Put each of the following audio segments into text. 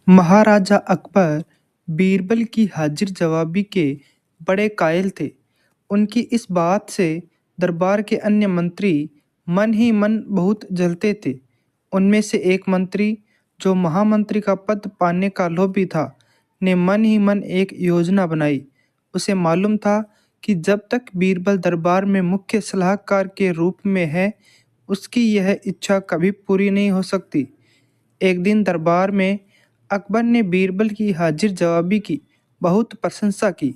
महाराजा अकबर बीरबल की हाजिर जवाबी के बड़े कायल थे। उनकी इस बात से दरबार के अन्य मंत्री मन ही मन बहुत जलते थे। उनमें से एक मंत्री, जो महामंत्री का पद पाने का लोभी था, ने मन ही मन एक योजना बनाई। उसे मालूम था कि जब तक बीरबल दरबार में मुख्य सलाहकार के रूप में है, उसकी यह इच्छा कभी पूरी नहीं हो सकती। एक दिन दरबार में अकबर ने बीरबल की हाजिर जवाबी की बहुत प्रशंसा की।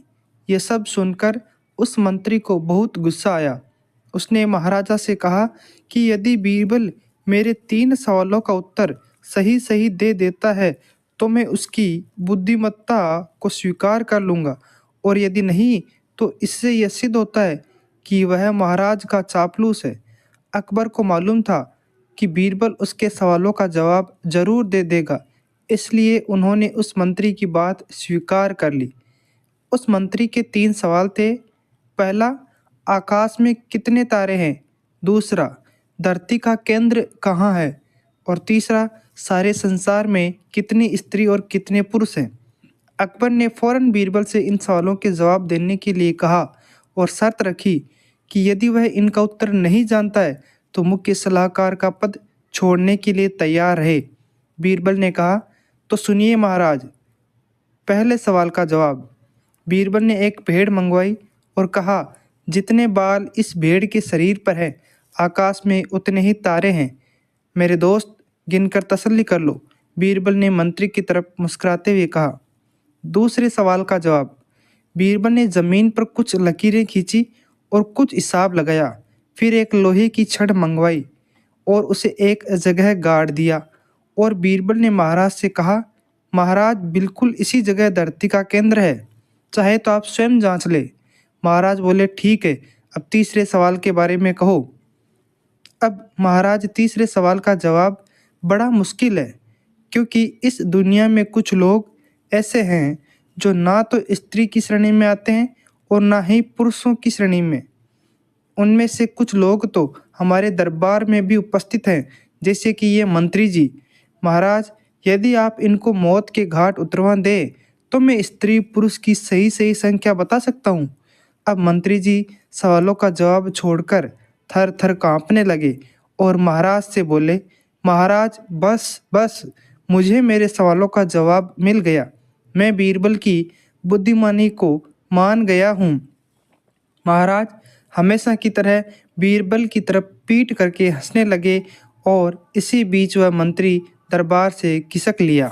यह सब सुनकर उस मंत्री को बहुत गुस्सा आया। उसने महाराजा से कहा कि यदि बीरबल मेरे 3 सवालों का उत्तर सही सही दे देता है तो मैं उसकी बुद्धिमत्ता को स्वीकार कर लूँगा, और यदि नहीं तो इससे यह सिद्ध होता है कि वह महाराज का चापलूस है। अकबर को मालूम था कि बीरबल उसके सवालों का जवाब जरूर दे देगा, इसलिए उन्होंने उस मंत्री की बात स्वीकार कर ली। उस मंत्री के 3 सवाल थे। पहला, आकाश में कितने तारे हैं? दूसरा, धरती का केंद्र कहाँ है? और तीसरा, सारे संसार में कितनी स्त्री और कितने पुरुष हैं? अकबर ने फौरन बीरबल से इन सवालों के जवाब देने के लिए कहा और शर्त रखी कि यदि वह इनका उत्तर नहीं जानता है तो मुख्य सलाहकार का पद छोड़ने के लिए तैयार रहे। बीरबल ने कहा, तो सुनिए महाराज, पहले सवाल का जवाब। बीरबल ने एक भेड़ मंगवाई और कहा, जितने बाल इस भेड़ के शरीर पर हैं, आकाश में उतने ही तारे हैं। मेरे दोस्त, गिनकर तसल्ली कर लो। बीरबल ने मंत्री की तरफ मुस्कुराते हुए कहा। दूसरे सवाल का जवाब। बीरबल ने जमीन पर कुछ लकीरें खींची और कुछ हिसाब लगाया। फिर एक लोहे की छड़ मंगवाई और उसे एक जगह गाड़ दिया, और बीरबल ने महाराज से कहा, महाराज, बिल्कुल इसी जगह धरती का केंद्र है, चाहे तो आप स्वयं जांच ले। महाराज बोले, ठीक है, अब तीसरे सवाल के बारे में कहो। अब महाराज, तीसरे सवाल का जवाब बड़ा मुश्किल है, क्योंकि इस दुनिया में कुछ लोग ऐसे हैं जो ना तो स्त्री की श्रेणी में आते हैं और ना ही पुरुषों की श्रेणी में। उनमें से कुछ लोग तो हमारे दरबार में भी उपस्थित हैं, जैसे कि ये मंत्री जी। महाराज, यदि आप इनको मौत के घाट उतरवा दें तो मैं स्त्री पुरुष की सही सही संख्या बता सकता हूँ। अब मंत्री जी सवालों का जवाब छोड़कर थर थर कांपने लगे और महाराज से बोले, महाराज, बस बस, मुझे मेरे सवालों का जवाब मिल गया। मैं बीरबल की बुद्धिमानी को मान गया हूँ। महाराज हमेशा की तरह बीरबल की तरफ पीट करके हंसने लगे और इसी बीच वह मंत्री दरबार से खिसक लिया।